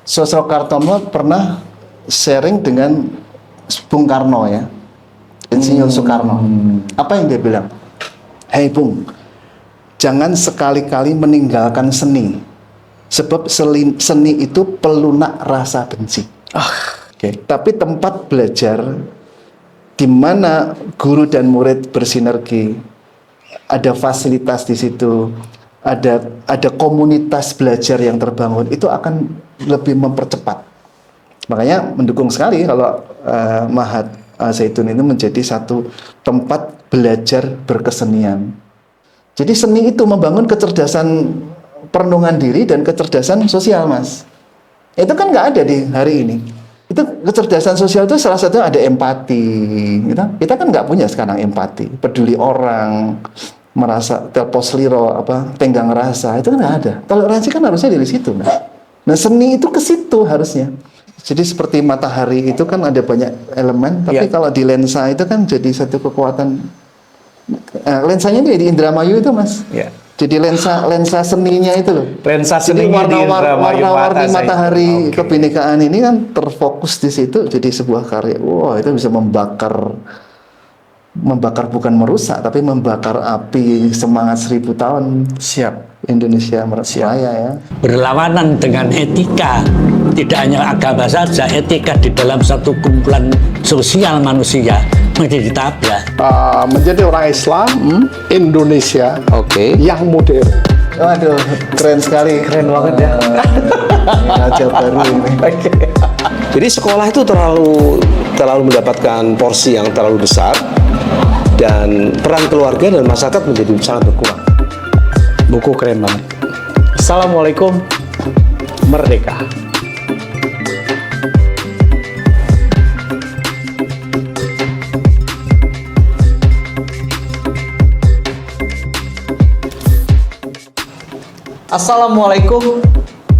Sosro Kartono pernah sharing dengan Bung Karno ya, Insinyur Soekarno. Apa yang dia bilang? Hei Bung, jangan sekali-kali meninggalkan seni, sebab seni itu pelunak rasa benci. Tapi tempat belajar di mana guru dan murid bersinergi, ada fasilitas di situ, ada komunitas belajar yang terbangun, itu akan lebih mempercepat. Makanya mendukung sekali kalau Mahat Al-Zaitun ini menjadi satu tempat belajar berkesenian. Jadi seni itu membangun kecerdasan perenungan diri dan kecerdasan sosial, Mas. Itu kan nggak ada di hari ini. Itu kecerdasan sosial itu salah satu ada empati. Kita kan nggak punya sekarang empati, peduli orang, merasa telposliro tenggang rasa, itu kan nggak ada. Toleransi kan harusnya dari situ, nah seni itu ke situ harusnya. Jadi seperti matahari itu kan ada banyak elemen, tapi kalau di lensa itu kan jadi satu kekuatan. Lensanya ini di Indramayu itu, Mas. Jadi lensa seninya itu loh. Lensa jadi seninya warna-warni matahari kebinekaan ini kan terfokus di situ, jadi sebuah karya. Wah, itu bisa membakar bukan merusak, tapi membakar api semangat 1000 tahun. Siap. Indonesia Raya ya. Berlawanan dengan etika, tidak hanya agama saja, etika di dalam satu kumpulan sosial manusia menjadi tabrak. Menjadi orang Islam Indonesia yang modern. Waduh, keren sekali. Keren banget ya. Raja baru ini. Jadi sekolah itu terlalu mendapatkan porsi yang terlalu besar, dan peran keluarga dan masyarakat menjadi sangat berkurang. Buku keren banget. Assalamualaikum, merdeka. Assalamualaikum,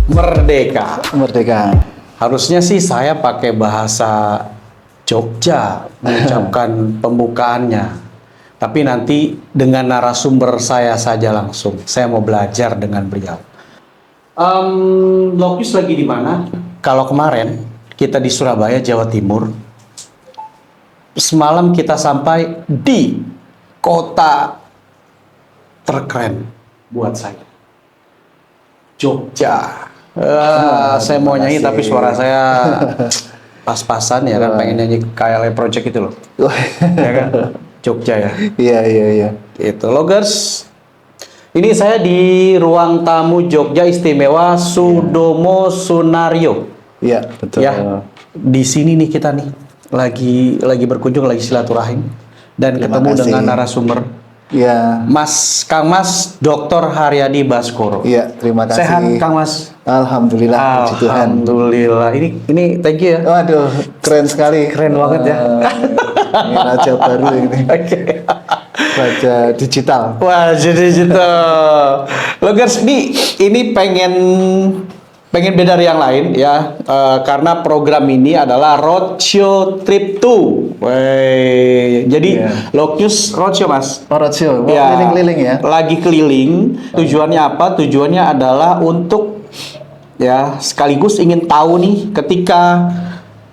merdeka. Merdeka. Harusnya sih saya pakai bahasa Jogja mengucapkan pembukaannya. Tapi nanti dengan narasumber saya saja langsung. Saya mau belajar dengan beliau. Lokus lagi di mana? Kalau kemarin kita di Surabaya, Jawa Timur. Semalam kita sampai di kota terkeren buat saya, Jogja. Saya mau nyanyi tapi suara saya pas-pasan ya kan, pengen nyanyi KLE Project itu loh. Ya kan? Jogja ya. Iya. Itu Logers. Ini saya di ruang tamu Jogja Istimewa Sudomo Sunario. Iya, betul. Ya. Di sini nih kita nih lagi berkunjung, lagi silaturahim dan ketemu dengan narasumber. Iya. Kang Mas Dr. Haryadi Baskoro. Iya, terima kasih. Sehat Kang Mas? Alhamdulillah, puji Tuhan. Alhamdulillah. Ini thank you ya. Waduh, keren sekali. Keren banget ya. Ini raja baru ini. Raja digital. Wah, digital. Logers, ini pengen beda dari yang lain ya, karena program ini adalah Roadshow Trip 2. Jadi Lokus Roadshow, Mas. Roadshow, Ya, keliling-keliling ya. Lagi keliling. Tujuannya apa? Tujuannya adalah untuk ya sekaligus ingin tahu nih, ketika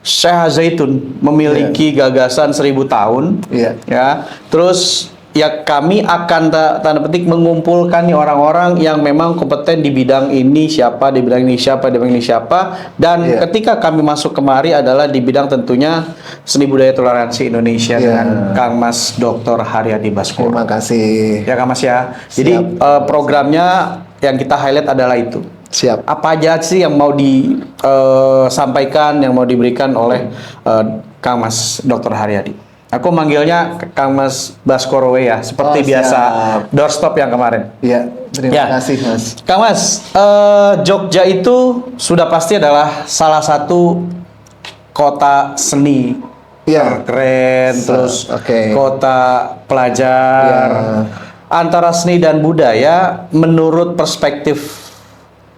Syekh Al-Zaitun memiliki gagasan 1000 tahun, ya. Terus ya kami akan tanda petik mengumpulkan nih orang-orang yang memang kompeten di bidang ini, siapa di bidang ini siapa, di bidang ini siapa, dan ketika kami masuk kemari adalah di bidang tentunya seni budaya toleransi Indonesia dengan Kang Mas Dr. Haryadi Baskoro. Terima kasih. Ya Kang Mas ya. Jadi programnya yang kita highlight adalah itu. Siap. Apa aja sih yang mau disampaikan, yang mau diberikan oleh Kang Mas Dr. Haryadi? Aku manggilnya Kang Mas Baskoro ya, seperti biasa doorstop yang kemarin. Iya, terima kasih Mas. Kang Mas, Jogja itu sudah pasti adalah salah satu kota seni keren, terus kota pelajar. Antara seni dan budaya, menurut perspektif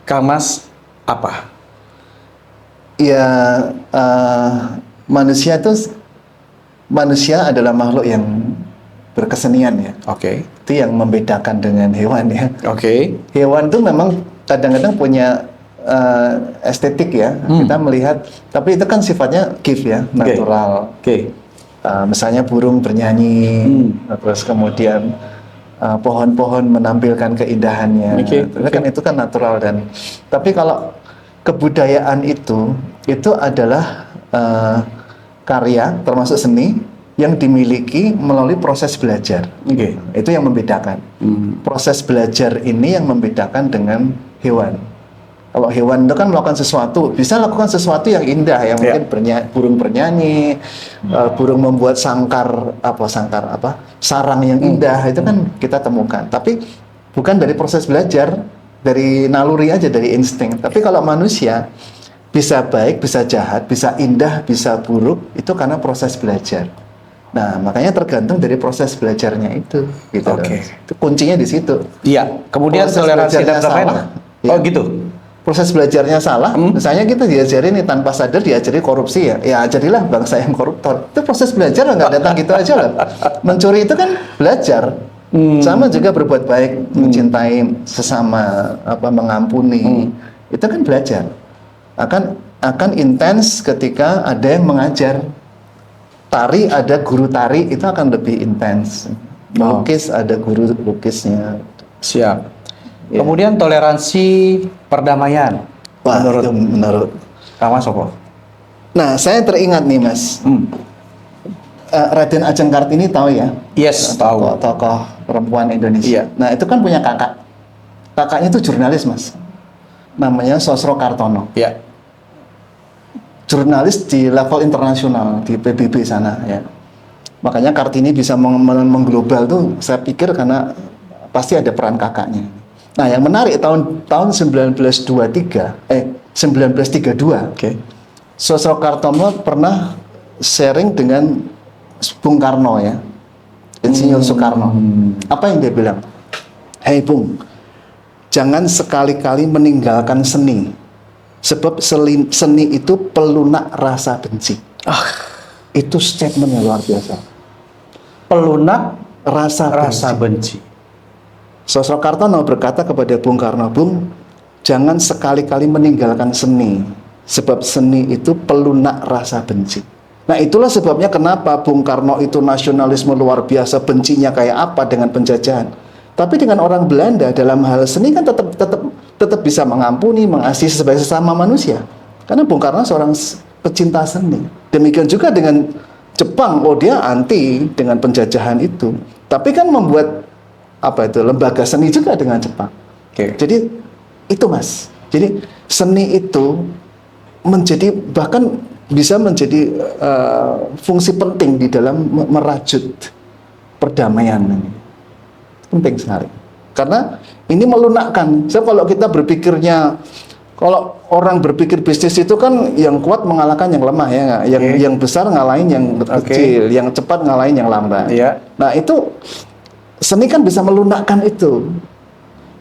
Kang Mas apa? Ya, manusia adalah makhluk yang berkesenian ya. Itu yang membedakan dengan hewan ya. Hewan tuh memang kadang-kadang punya estetik ya, kita melihat, tapi itu kan sifatnya gift ya, natural. Oke. Misalnya burung bernyanyi, terus kemudian pohon-pohon menampilkan keindahannya. Itu kan natural. Dan tapi kalau kebudayaan itu adalah karya termasuk seni yang dimiliki melalui proses belajar. Itu yang membedakan. Proses belajar ini yang membedakan dengan hewan. Kalau hewan itu kan melakukan sesuatu, bisa lakukan sesuatu yang indah ya, mungkin burung bernyanyi, burung membuat sarang yang indah, itu kan kita temukan. Tapi bukan dari proses belajar, dari naluri aja, dari insting. Tapi kalau manusia bisa baik, bisa jahat, bisa indah, bisa buruk, itu karena proses belajar. Nah, makanya tergantung dari proses belajarnya itu, gitu. Itu kuncinya di situ. Iya. Kemudian toleransi dan perdamaian. Oh gitu. Proses belajarnya salah, misalnya kita diajari nih tanpa sadar diajari korupsi ya jadilah bangsa yang koruptor. Itu proses belajar nggak datang gitu aja lah. Mencuri itu kan belajar. Sama juga berbuat baik, mencintai sesama, mengampuni. Itu kan belajar. Akan intens ketika ada yang mengajar. Tari ada guru tari, itu akan lebih intens. Melukis ada guru lukisnya. Siap. Kemudian toleransi perdamaian. Menurut Kang Mas Sopo. Nah, saya teringat nih Mas. Raden Ajeng Kartini tahu ya? Yes, tahu. Tokoh perempuan Indonesia. Nah, itu kan punya kakak. Kakaknya itu jurnalis, Mas. Namanya Sosro Kartono. Iya. Jurnalis di level internasional di PBB sana ya. Makanya Kartini bisa mengglobal tuh saya pikir karena pasti ada peran kakaknya. Nah, yang menarik tahun 1932. Sosro Kartono pernah sharing dengan Bung Karno ya. Insinyur Soekarno. Apa yang dia bilang? Hei Bung, jangan sekali-kali meninggalkan seni. Sebab seni itu pelunak rasa benci. Itu statement yang luar biasa. Pelunak rasa benci. Sosro Kartono berkata kepada Bung Karno, Bung, jangan sekali-kali meninggalkan seni. Sebab seni itu pelunak rasa benci. Nah, itulah sebabnya kenapa Bung Karno itu nasionalisme luar biasa, bencinya kayak apa dengan penjajahan. Tapi dengan orang Belanda dalam hal seni kan tetap bisa mengampuni, mengasihi sebagai sesama manusia. Karena Bung Karno seorang pecinta seni. Demikian juga dengan Jepang, dia anti dengan penjajahan itu. Tapi kan membuat lembaga seni juga dengan Jepang. Jadi itu Mas. Jadi seni itu bahkan bisa menjadi fungsi penting di dalam merajut perdamaian ini. Penting sekali. Karena ini melunakkan. Kalau kita berpikirnya, kalau orang berpikir bisnis itu kan yang kuat mengalahkan yang lemah ya nggak? Yang besar ngalahin yang kecil, yang cepat ngalahin yang lambat. Nah, itu seni kan bisa melunakkan itu.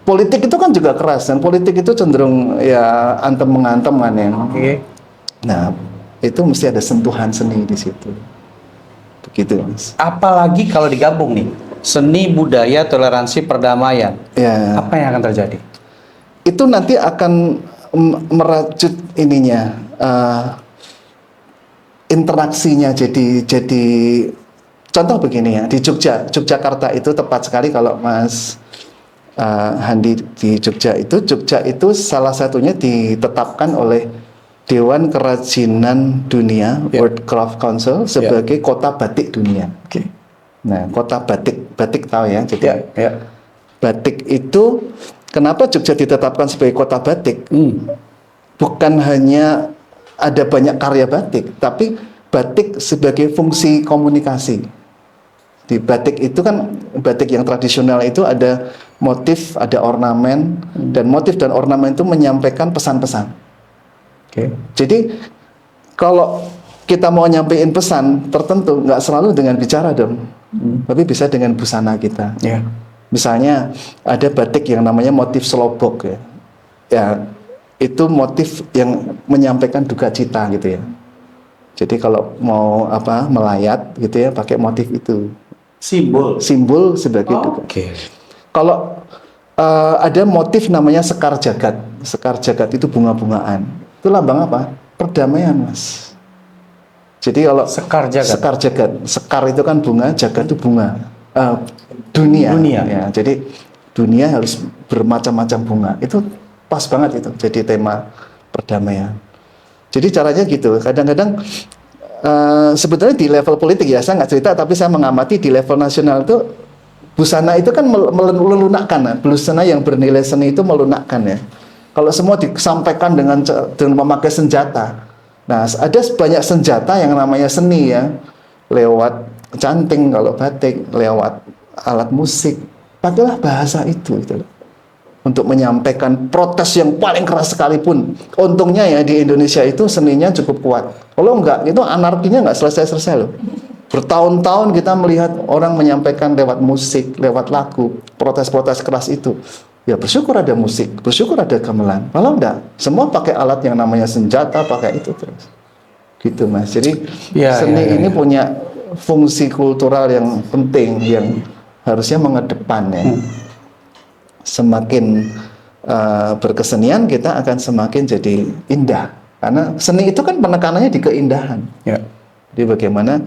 Politik itu kan juga keras, dan politik itu cenderung ya antem mengantem kan ya. Nah, itu mesti ada sentuhan seni di situ. Begitu, Mas. Apalagi kalau digabung nih, seni, budaya, toleransi, perdamaian. Ya. Apa yang akan terjadi? Itu nanti akan merajut ininya, interaksinya jadi contoh begini ya, di Yogyakarta itu tepat sekali kalau Mas Handi di Jogja itu salah satunya ditetapkan oleh Dewan Kerajinan Dunia, World Craft Council sebagai kota batik dunia. Nah, kota batik tahu ya. Jadi batik itu kenapa Jogja ditetapkan sebagai kota batik? Bukan hanya ada banyak karya batik, tapi batik sebagai fungsi komunikasi. Di batik itu kan, batik yang tradisional itu ada motif, ada ornamen, dan motif dan ornamen itu menyampaikan pesan-pesan. Jadi kalau kita mau nyampein pesan tertentu, nggak selalu dengan bicara dong, tapi bisa dengan busana kita. Misalnya ada batik yang namanya motif selobok ya. Ya, itu motif yang menyampaikan duka cita gitu ya. Jadi kalau mau melayat gitu ya, pakai motif itu. Simbol sebagai duka. Kalau ada motif namanya sekar jagat. Sekar jagat itu bunga-bungaan. Itu lambang apa? Perdamaian, Mas. Jadi kalau Sekar jagat. sekar jagat, sekar itu kan bunga, jagat itu bunga. Dunia. Dunia. Ya, jadi dunia harus bermacam-macam bunga. Itu pas banget itu. Jadi tema perdamaian. Jadi caranya gitu. Kadang-kadang sebetulnya di level politik ya, saya nggak cerita, tapi saya mengamati di level nasional itu busana itu kan melunakkan. Busana yang bernilai seni itu melunakkan ya. Kalau semua disampaikan dengan memakai senjata. Nah, ada banyak senjata yang namanya seni ya. Lewat canting kalau batik, lewat alat musik. Pakailah bahasa itu gitu loh. Untuk menyampaikan protes yang paling keras sekalipun. Untungnya ya di Indonesia itu seninya cukup kuat. Kalau enggak, itu anarkinya enggak selesai-selesai loh. Bertahun-tahun kita melihat orang menyampaikan lewat musik, lewat lagu, protes-protes keras itu. Ya bersyukur ada musik, bersyukur ada gamelan. Kalau enggak, semua pakai alat yang namanya senjata, pakai itu terus. Gitu Mas. Jadi seni ini punya fungsi kultural yang penting, yang harusnya mengedepan ya. Semakin berkesenian kita akan semakin jadi indah. Karena seni itu kan penekanannya di keindahan. Ya. Jadi bagaimana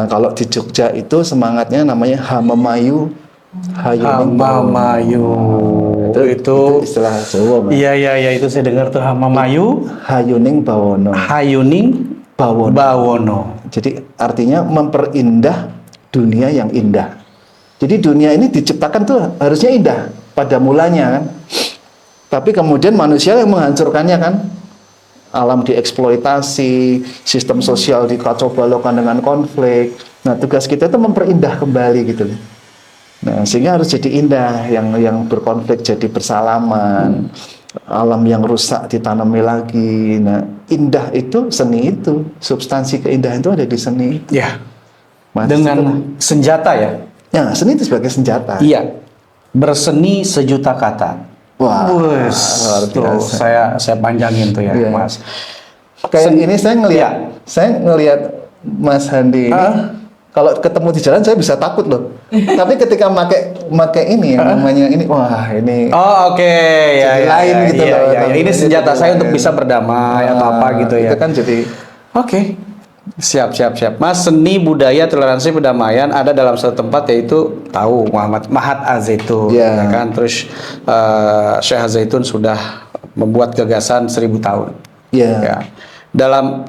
kalau di Jogja itu semangatnya namanya Hamamayu Hayuning Hamamayu. Itu istilah Jawa, Mas. Iya itu saya dengar tuh Hamamayu, Hayuning Bawono. Hayuning Bawono. Jadi artinya memperindah dunia yang indah. Jadi dunia ini diciptakan tuh harusnya indah pada mulanya kan. Tapi kemudian manusia yang menghancurkannya kan. Alam dieksploitasi, sistem sosial dikacau balaukan dengan konflik. Nah, tugas kita itu memperindah kembali gitu loh. Nah, sehingga harus jadi indah, yang berkonflik jadi bersalaman. Alam yang rusak ditanami lagi. Nah, indah itu seni itu, substansi keindahan itu ada di seni. Ya. Mas, Dengan itu, senjata ya. ya seni itu sebagai senjata. Iya. Berseni sejuta kata. Wah, luar Tuh, biasa. saya panjangin tuh ya, Iya. Mas. Kayak ini Iya. saya ngelihat Mas Handi ini, kalau ketemu di jalan saya bisa takut loh. Tapi ketika pakai ini yang namanya ini, wah ini. Oh oke, Jadi lain gitu loh. Iya. Ini senjata Jadi saya lain. untuk bisa berdamai atau apa gitu ya. Itu kan jadi Oke. Siap. Mas, seni budaya toleransi perdamaian ada dalam satu tempat yaitu tahu Mahat Al-Zaitun, Ya. ya kan? Terus Syekh Al-Zaitun sudah membuat gagasan 1000 tahun. ya. Ya.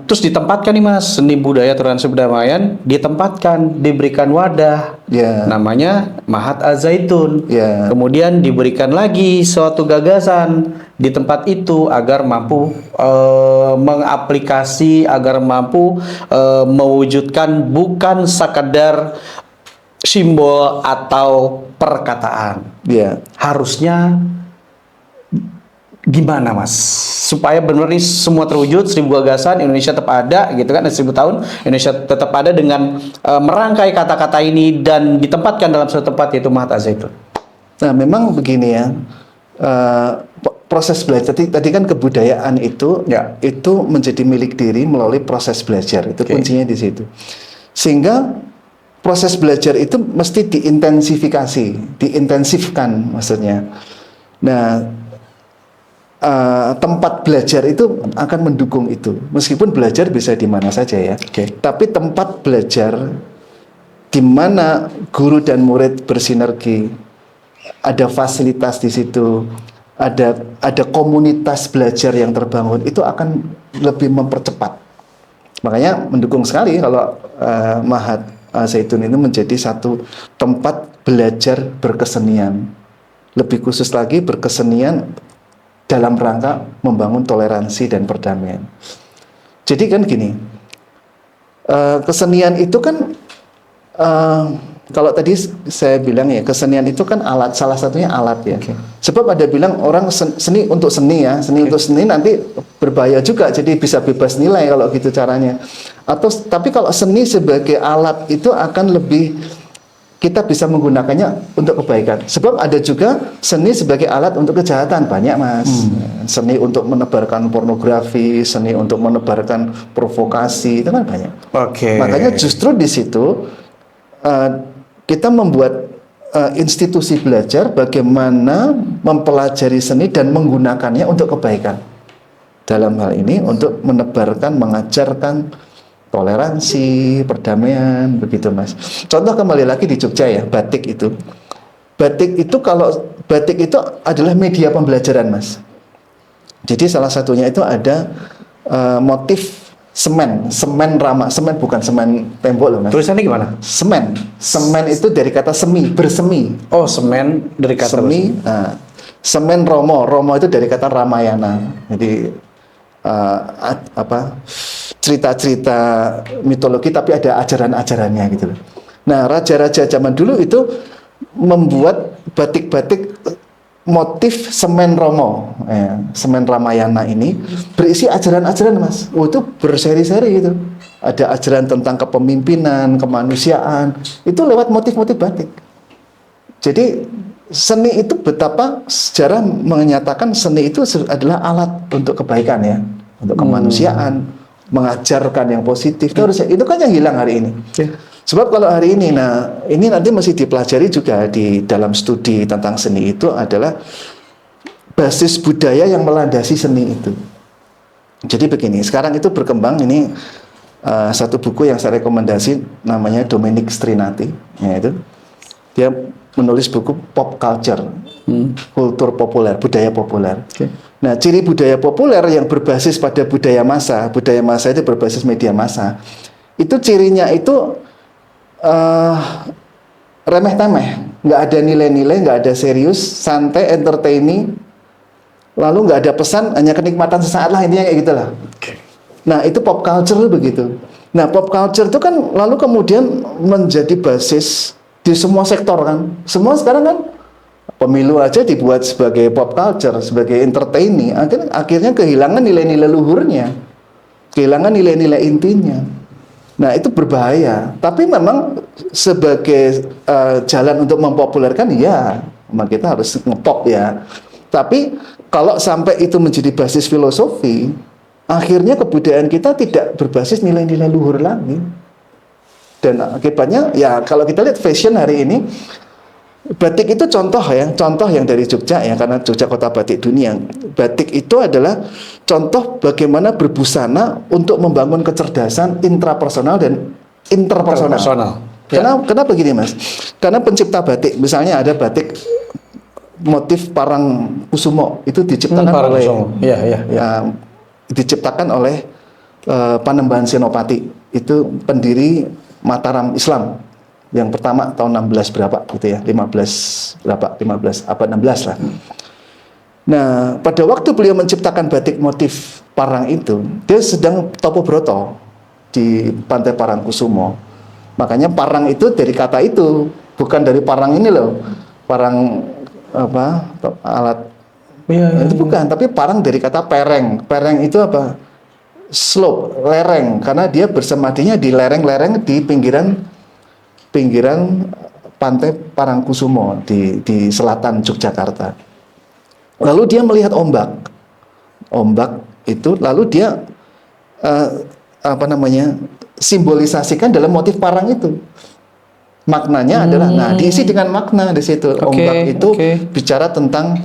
Terus ditempatkan nih Mas, seni budaya toleransi perdamaian ditempatkan, diberikan wadah. Ya. Namanya Mahat Al-Zaitun. Ya. Kemudian diberikan lagi suatu gagasan di tempat itu agar mampu mengaplikasi, agar mampu mewujudkan bukan sekadar simbol atau perkataan. Ya. Harusnya gimana Mas supaya benar nih semua terwujud, 1000 gagasan Indonesia tetap ada gitu kan, 1000 tahun Indonesia tetap ada dengan merangkai kata-kata ini dan ditempatkan dalam satu tempat yaitu Mahat Al-Zaitun. Nah, memang begini ya. Proses belajar tadi kan kebudayaan itu Ya. itu menjadi milik diri melalui proses belajar. Itu kuncinya di situ. Sehingga proses belajar itu mesti diintensifkan maksudnya. Nah, tempat belajar itu akan mendukung itu. Meskipun belajar bisa di mana saja ya. Tapi tempat belajar di mana guru dan murid bersinergi, ada fasilitas di situ, ada komunitas belajar yang terbangun, itu akan lebih mempercepat. Makanya mendukung sekali kalau Mahat Al-Zaitun ini menjadi satu tempat belajar berkesenian. Lebih khusus lagi berkesenian dalam rangka membangun toleransi dan perdamaian. Jadi kan gini, kesenian itu kan kalau tadi saya bilang ya, kesenian itu kan alat, salah satunya alat ya. Sebab ada bilang orang seni untuk seni ya, seni untuk seni nanti berbahaya juga, jadi bisa bebas nilai kalau gitu caranya. Tapi kalau seni sebagai alat itu akan lebih, kita bisa menggunakannya untuk kebaikan. Sebab ada juga seni sebagai alat untuk kejahatan, banyak Mas. Seni untuk menebarkan pornografi, seni untuk menebarkan provokasi, itu kan banyak. Oke. Makanya justru di situ kita membuat institusi belajar bagaimana mempelajari seni dan menggunakannya untuk kebaikan. Dalam hal ini untuk menebarkan, mengajarkan toleransi, perdamaian, begitu Mas. Contoh kembali lagi di Jogja ya, batik itu. Batik itu adalah media pembelajaran Mas. Jadi salah satunya itu ada motif semen rama, semen bukan semen tembok loh Mas. Tulisannya gimana? Semen itu dari kata semi, bersemi. Oh, semen dari kata Semi, semen romo itu dari kata Ramayana. Jadi cerita-cerita mitologi tapi ada ajaran-ajarannya gitu loh. Nah, raja-raja zaman dulu itu membuat batik-batik motif semen romo, semen Ramayana ini berisi ajaran-ajaran Mas. Oh, itu berseri-seri gitu. Ada ajaran tentang kepemimpinan, kemanusiaan, itu lewat motif-motif batik. Jadi seni itu betapa sejarah menyatakan seni itu adalah alat untuk kebaikan ya, untuk kemanusiaan, mengajarkan yang positif. Itu kan yang hilang hari ini. Sebab kalau hari ini, ini nanti masih dipelajari juga di dalam studi tentang seni itu adalah basis budaya yang melandasi seni itu. Jadi begini, sekarang itu berkembang ini satu buku yang saya rekomendasi namanya Dominic Strinati, yaitu dia menulis buku pop culture, kultur populer, budaya populer. Nah, ciri budaya populer yang berbasis pada budaya massa itu berbasis media massa. Itu cirinya itu remeh-temeh, nggak ada nilai-nilai, nggak ada serius, santai, entertaining, lalu nggak ada pesan, hanya kenikmatan sesaat lah, intinya kayak gitulah. Nah, itu pop culture begitu. Nah, pop culture itu kan lalu kemudian menjadi basis di semua sektor kan. Semua sekarang kan pemilu aja dibuat sebagai pop culture, sebagai entertaining. Akhirnya kehilangan nilai-nilai luhurnya, kehilangan nilai-nilai intinya. Nah, itu berbahaya. Tapi memang sebagai jalan untuk mempopulerkan, ya, memang kita harus ngepop ya. Tapi kalau sampai itu menjadi basis filosofi, akhirnya kebudayaan kita tidak berbasis nilai-nilai luhur lagi. Dan akibatnya, ya kalau kita lihat fashion hari ini, batik itu contoh yang dari Jogja ya, karena Jogja kota batik dunia. Batik itu adalah contoh bagaimana berbusana untuk membangun kecerdasan intrapersonal dan interpersonal. Kenapa begini Mas? Karena pencipta batik, misalnya ada batik motif Parang Kusumo itu diciptakan diciptakan oleh Panembahan Senopati, itu pendiri Mataram Islam yang pertama tahun 16 berapa gitu ya, 15 abad 16 lah. Nah, pada waktu beliau menciptakan batik motif parang itu, dia sedang topo broto di pantai Parangkusumo. Makanya parang itu dari kata itu, bukan dari parang ini loh, parang apa alat itu bukan, tapi parang dari kata pereng. Pereng itu apa? Slope, lereng, karena dia bersemadinya di lereng-lereng di pinggiran pantai Parangkusumo di selatan Yogyakarta. Lalu dia melihat ombak itu, lalu dia simbolisasikan dalam motif parang itu. Maknanya adalah, diisi dengan makna di situ. Ombak itu bicara tentang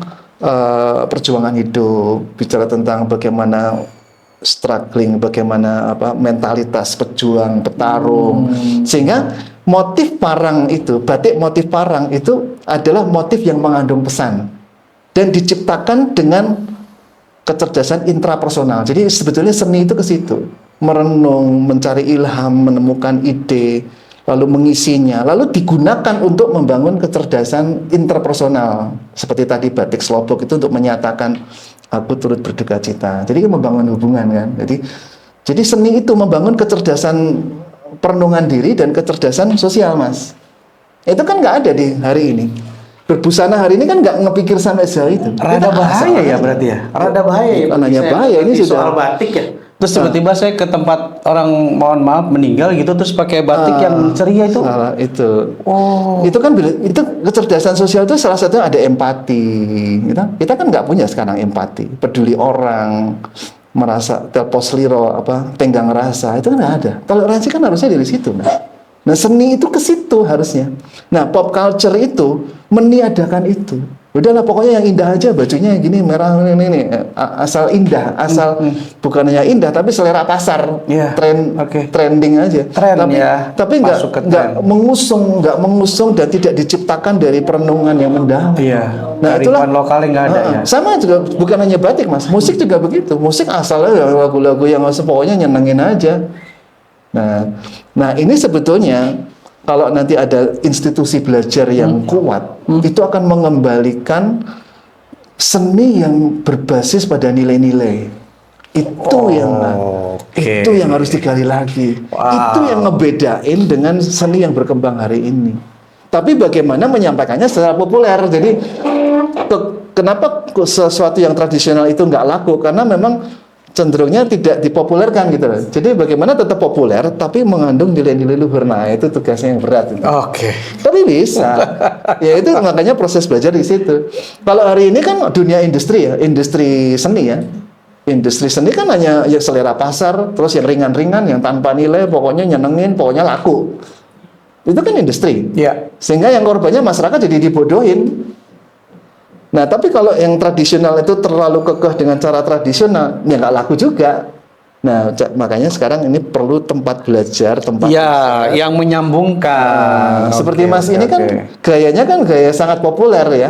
perjuangan hidup, bicara tentang bagaimana struggling, bagaimana mentalitas pejuang, petarung, sehingga motif parang itu, batik motif parang itu adalah motif yang mengandung pesan dan diciptakan dengan kecerdasan intrapersonal. Jadi sebetulnya seni itu ke situ, merenung, mencari ilham, menemukan ide, lalu mengisinya, lalu digunakan untuk membangun kecerdasan interpersonal. Seperti tadi batik Slobok itu untuk menyatakan aku turut berduka cita. Jadi membangun hubungan kan. Jadi seni itu membangun kecerdasan perenungan diri dan kecerdasan sosial, Mas. Itu kan nggak ada di hari ini. Berbusana hari ini kan nggak ngepikir sampai sejauh itu. Rada bahaya ya berarti ya. Rada bahaya. Bukan hanya bahaya, ini sudah soal batik ya. Terus tiba-tiba saya ke tempat orang, mohon maaf, meninggal gitu, terus pakai batik yang ceria itu. Salah itu. Oh. Itu kan itu kecerdasan sosial itu salah satunya ada empati. Kita kan nggak punya sekarang empati, peduli orang, merasa telpos liro tenggang rasa, itu kan nggak ada. Toleransi kan harusnya dari situ, nah. Nah, seni itu ke situ harusnya. Nah, pop culture itu meniadakan itu. Udahlah pokoknya yang indah aja, bajunya yang gini merah ini. Asal indah, asal bukan hanya indah tapi selera pasar, Iya, trending aja. Tren, tapi ya. tapi Masuk ke nggak mengusung dan tidak diciptakan dari perenungan yang mendalam. Iya. Nah, Kearifan lokalnya nggak ada ya. sama juga bukan hanya batik, Mas. Musik juga begitu. Musik asalnya lagu-lagu yang pokoknya nyenengin aja. Nah ini sebetulnya kalau nanti ada institusi belajar yang kuat, itu akan mengembalikan seni yang berbasis pada nilai-nilai. Itu yang harus digali lagi. Itu yang ngebedain dengan seni yang berkembang hari ini. Tapi bagaimana menyampaikannya secara populer. Jadi kenapa sesuatu yang tradisional itu nggak laku? Karena memang cenderungnya tidak dipopulerkan gitu loh. Jadi bagaimana tetap populer tapi mengandung nilai-nilai luhur. Nah, itu tugasnya yang berat itu. Tapi bisa. Ya itu makanya proses belajar di situ. Kalau hari ini kan dunia industri ya, industri seni ya. Industri seni kan hanya ya selera pasar, terus yang ringan-ringan, yang tanpa nilai, pokoknya nyenengin, pokoknya laku. Itu kan industri. Iya. Sehingga yang korbannya masyarakat jadi dibodohin. Nah, tapi kalau yang tradisional itu terlalu kekeh dengan cara tradisional, ya nggak laku juga. Nah, makanya sekarang ini perlu tempat belajar, tempat yang menyambungkan. seperti Mas ini kan gayanya kan gaya sangat populer ya,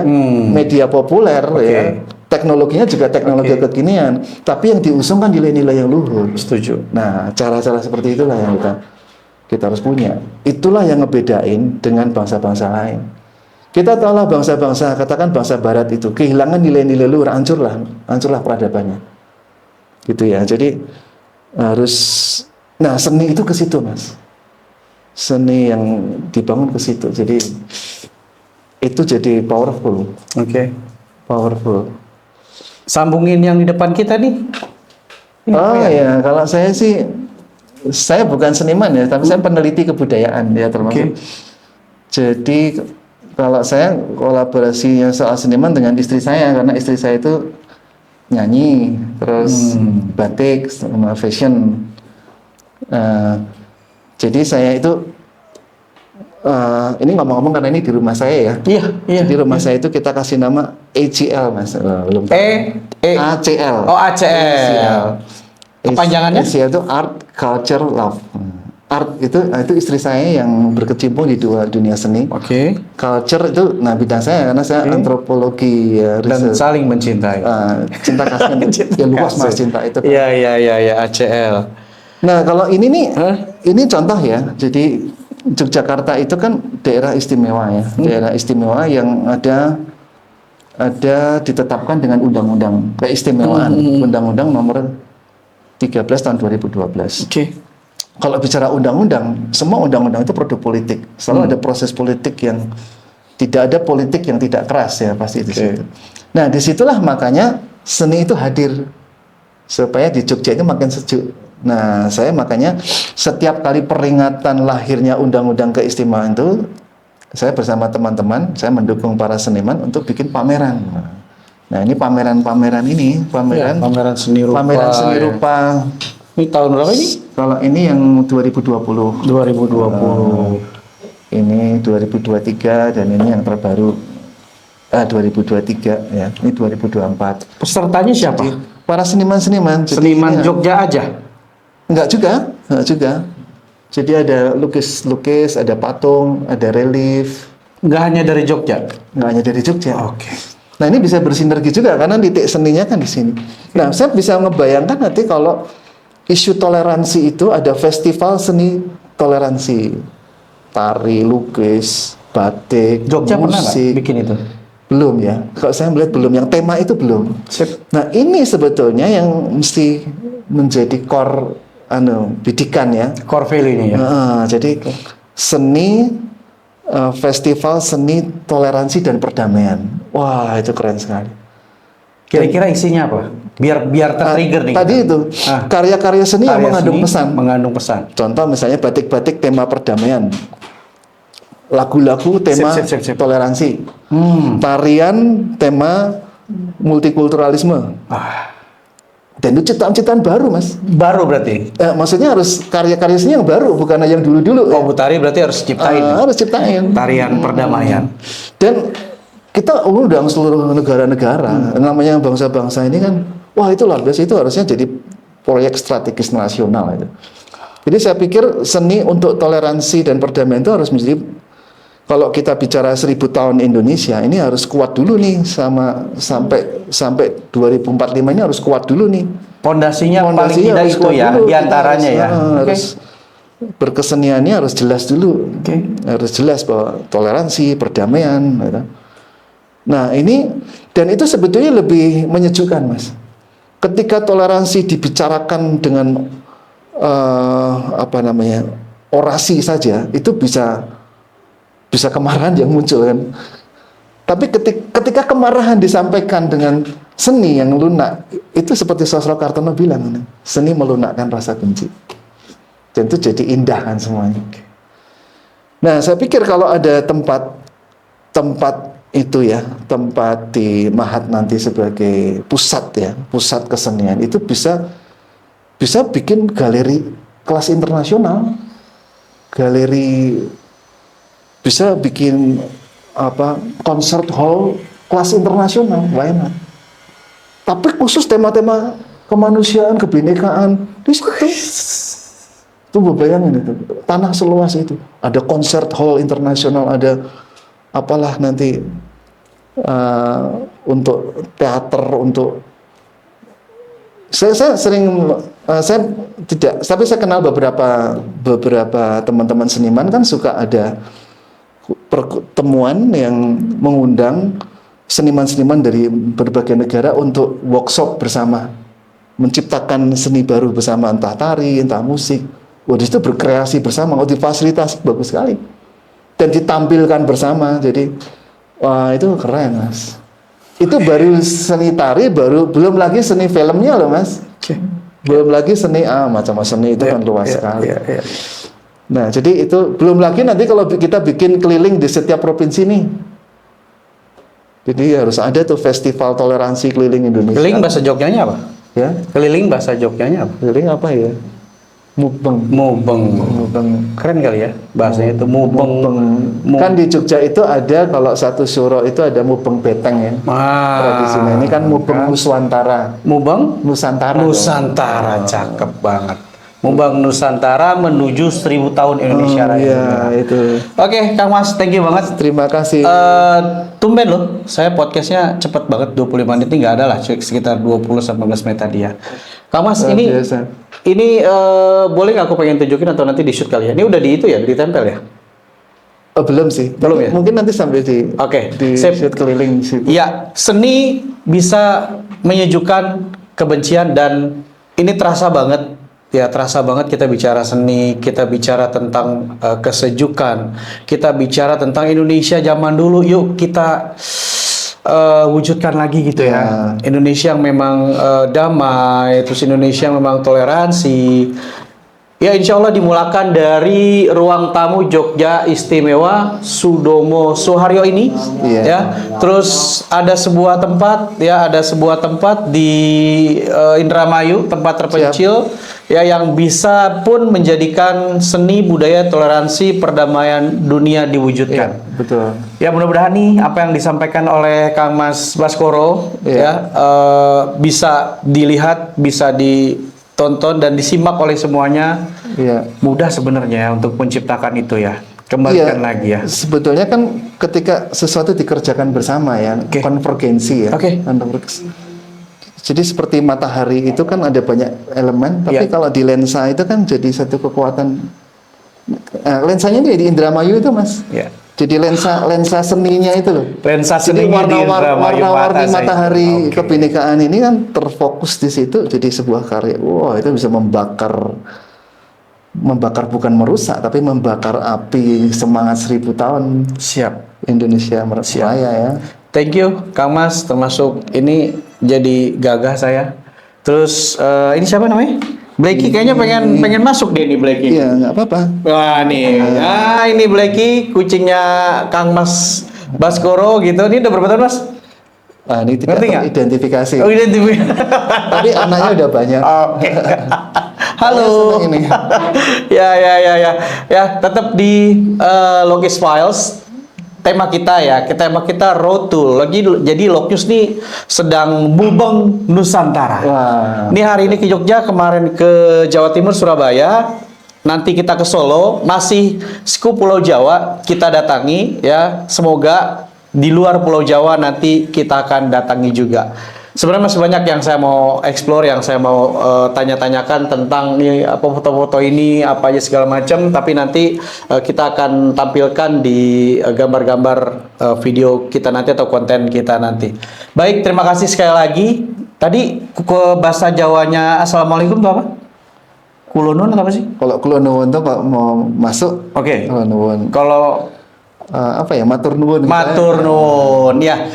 media populer ya, teknologinya juga teknologi kekinian, tapi yang diusung kan nilai-nilai yang luhur. Setuju. Nah, cara-cara seperti itulah yang kita harus punya. Itulah yang ngebedain dengan bangsa-bangsa lain. Kita tahulah bangsa-bangsa, katakan bangsa Barat itu kehilangan nilai-nilai luhur, hancurlah peradabannya, gitu ya. Jadi harus, nah seni itu ke situ, Mas. Seni yang dibangun ke situ. Jadi itu jadi powerful. Powerful. Sambungin yang di depan kita nih. Ya, kalau saya sih, saya bukan seniman ya, tapi saya peneliti kebudayaan ya termasuk. Jadi kalau saya kolaborasinya soal seniman dengan istri saya, karena istri saya itu nyanyi, terus batik, sama fashion. Jadi saya itu, ini ngomong-ngomong karena ini di rumah saya ya. Iya. Di rumah saya itu kita kasih nama ACL, Mas. Belum tahu. ACL. Oh, ACL. Kepanjangannya? ACL itu Art, Culture, Love. Art itu istri saya yang berkecimpung di dunia seni. Culture itu bidang saya karena saya antropologi ya, dan saling mencintai. Cinta kasih ya luas Mas cinta itu. Iya ACL. Nah, kalau ini nih ini contoh ya. Jadi Yogyakarta itu kan daerah istimewa ya. Daerah istimewa yang ada ditetapkan dengan undang-undang keistimewaan. Undang-undang nomor 13 tahun 2012. Kalau bicara undang-undang, semua undang-undang itu produk politik. Selalu ada proses politik yang tidak ada politik yang tidak keras ya pasti di situ. Nah, disitulah makanya seni itu hadir supaya di Jogja itu makin sejuk. Nah, saya makanya setiap kali peringatan lahirnya undang-undang keistimewaan itu, saya bersama teman-teman, saya mendukung para seniman untuk bikin pameran. Nah, ini pameran seni rupa. Ini tahun berapa ini? Kalau ini yang 2020. Ini 2023 dan ini yang terbaru 2023 ya. Ini 2024. Pesertanya siapa? Para seniman-seniman. Seniman Jogja aja? Enggak juga. Jadi ada lukis, ada patung, ada relief. Enggak hanya dari Jogja? Enggak hanya dari Jogja. Nah, ini bisa bersinergi juga karena titik seninya kan di sini. Nah, saya bisa ngebayangkan nanti kalau isu toleransi itu ada festival seni toleransi, tari, lukis, batik, Jogja musik. pernah nggak bikin itu? Belum ya. Kalau saya melihat belum. Yang tema itu belum. Nah, ini sebetulnya yang mesti menjadi core bidikan ya. Core value-nya ya. Jadi seni, festival seni toleransi dan perdamaian. Wah, itu keren sekali. Kira-kira isinya apa? Biar ter-trigger nih. Tadi itu karya-karya seni yang mengandung pesan. Contoh misalnya batik-batik tema perdamaian, lagu-lagu tema toleransi, tarian tema multikulturalisme, Dan itu ciptaan-ciptaan baru, Mas. Baru berarti. Maksudnya harus karya-karya seni yang baru, bukan yang dulu-dulu. Oh, Bu Tari berarti harus ciptain. Harus ciptain. Tarian perdamaian. Dan kita undang seluruh negara-negara, namanya bangsa-bangsa ini kan, wah itu luar biasa, itu harusnya jadi proyek strategis nasional itu. Jadi saya pikir seni untuk toleransi dan perdamaian itu harus menjadi, kalau kita bicara 1000 tahun Indonesia, ini harus kuat dulu nih sampai 2045 ini harus kuat dulu nih. Pondasinya paling tidak harus itu kuat ya, dulu. diantaranya ya. Harus berkeseniannya harus jelas dulu. Harus jelas bahwa toleransi, perdamaian. Gitu. Nah ini, dan itu sebetulnya lebih menyejukkan, Mas. Ketika toleransi dibicarakan dengan orasi saja, itu bisa kemarahan yang muncul kan. Tapi ketika kemarahan disampaikan dengan seni yang lunak, itu seperti Sosro Kartono bilang, seni melunakkan rasa benci. Dan itu jadi indah kan semuanya. Nah, saya pikir kalau ada tempat itu ya, tempat di Mahat nanti sebagai pusat kesenian, itu bisa bikin galeri kelas internasional, galeri, bisa bikin concert hall kelas internasional, why not? Tapi khusus tema-tema kemanusiaan, kebinekaan di situ. Tuh bayangin itu, tanah seluas itu, ada concert hall internasional, ada apalah nanti untuk teater, untuk saya tidak, tapi saya kenal beberapa teman-teman seniman kan suka ada pertemuan yang mengundang seniman-seniman dari berbagai negara untuk workshop bersama, menciptakan seni baru bersama, entah tari, entah musik. Wah, di situ berkreasi bersama, difasilitasi bagus sekali. Dan ditampilkan bersama, jadi wah itu keren, Mas. Itu baru seni tari, belum lagi seni filmnya loh, Mas. Belum lagi seni macam-macam seni itu kan luas sekali. Nah, jadi itu belum lagi nanti kalau kita bikin keliling di setiap provinsi nih. Jadi harus ada tuh festival toleransi keliling Indonesia. Keliling bahasa Jogjanya apa? Ya. Keliling bahasa Jogjanya apa? Keliling apa ya? Mubeng. Keren kali ya bahasanya itu mubeng. Kan di Jogja itu ada, kalau satu suro itu ada mubeng beteng ya. Tradisinya ini kan mubeng Nusantara. Mubeng Nusantara. Cakep banget. Mubeng Nusantara menuju 1000 tahun Indonesia Raya. Iya, itu. Oke, Kang Mas, thank you banget. Terima kasih. Tumben loh, saya podcastnya cepet banget, 25 menit ini nggak ada lah, sekitar 20-15 menit tadi ya. Kang Mas, ini boleh nggak aku pengen tunjukin atau nanti di shoot kali ya? Ini udah di itu ya, ditempel ya? Belum sih. Belum ya? Mungkin nanti sambil di shoot keliling situ. Iya, seni bisa menyejukkan kebencian dan ini terasa banget. Ya, terasa banget kita bicara seni, kita bicara tentang kesejukan, kita bicara tentang Indonesia zaman dulu. Yuk kita wujudkan lagi gitu ya. Indonesia yang memang damai, terus Indonesia yang memang toleransi. Ya, insya Allah dimulakan dari ruang tamu Jogja Istimewa Sudomo Soeharyo ini, ya. Terus ada sebuah tempat, ya, ada sebuah tempat di Indramayu, tempat terpencil, ya, yang bisa pun menjadikan seni budaya toleransi perdamaian dunia diwujudkan. Ya, betul. Ya, mudah-mudahan nih apa yang disampaikan oleh Kang Mas Baskoro, bisa dilihat, bisa ditonton dan disimak oleh semuanya. Mudah sebenarnya ya untuk menciptakan itu ya. Kembalikan lagi ya. Sebetulnya kan ketika sesuatu dikerjakan bersama ya, konvergensi ya. Jadi seperti matahari itu kan ada banyak elemen, tapi kalau di lensa itu kan jadi satu kekuatan. Lensanya di Indramayu itu, Mas. Jadi lensa seninya itu loh. Lensa seninya di Indramayu. Warna-warni matahari kebinekaan ini kan terfokus di situ, jadi sebuah karya. Wah, itu bisa membakar bukan merusak, tapi membakar api semangat 1000 tahun. Siap. Indonesia Raya ya. Thank you, Kang Mas. Termasuk ini jadi gagah saya. Terus ini siapa namanya? Blacky kayaknya pengen masuk deh nih Blacky. Iya, nggak apa-apa. Wah nih, ini Blacky kucingnya Kang Mas Baskoro gitu. Ini udah berapa tahun, Mas? Ini tidak Ngerti nggak? teridentifikasi. Oh, identifikasi. Tapi anaknya udah banyak. Oke. Halo. Saya senang ini. Ya, tetap di Logis Files. Tema kita ya, tema kita Road to. Jadi Logius nih sedang mubeng Nusantara. Wah. Ini hari ini ke Jogja, kemarin ke Jawa Timur, Surabaya. Nanti kita ke Solo, masih skup Pulau Jawa kita datangi ya. Semoga di luar Pulau Jawa nanti kita akan datangi juga. Sebenarnya masih banyak yang saya mau explore, yang saya mau tanya-tanyakan tentang nih apa foto-foto ini, apa aja segala macam. Tapi nanti kita akan tampilkan di gambar-gambar video kita nanti atau konten kita nanti. Baik, terima kasih sekali lagi. Tadi ke bahasa Jawanya Assalamualaikum itu apa? Kulonun atau apa sih? Kalau kulo nuwun tuh Pak mau masuk. Oke. Kulo nuwun. Kalau Apa ya? Matur nuwun. matur nuwun ya.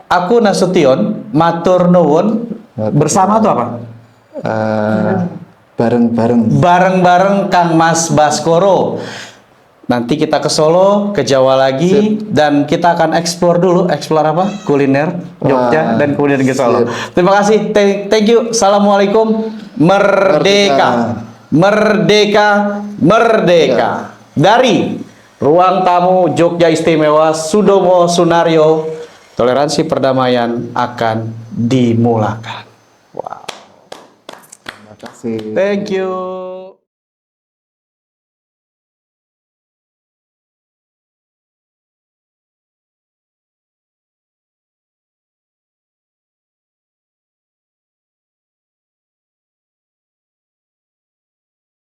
Aku Nasution, matur nuwun bersama tuh apa? Bareng-bareng. Bareng-bareng Kang Mas Baskoro. Nanti kita ke Solo, ke Jawa lagi, dan kita akan explore dulu. Explore apa? Kuliner Jogja, Wah, dan kemudian ke Solo. sip. Terima kasih. Thank you. Assalamualaikum. Merdeka. Merdeka. Merdeka. Dari Ruang Tamu Jogja Istimewa Sudomo Sunario, toleransi perdamaian akan dimulakan. Wow. Terima kasih. Thank you.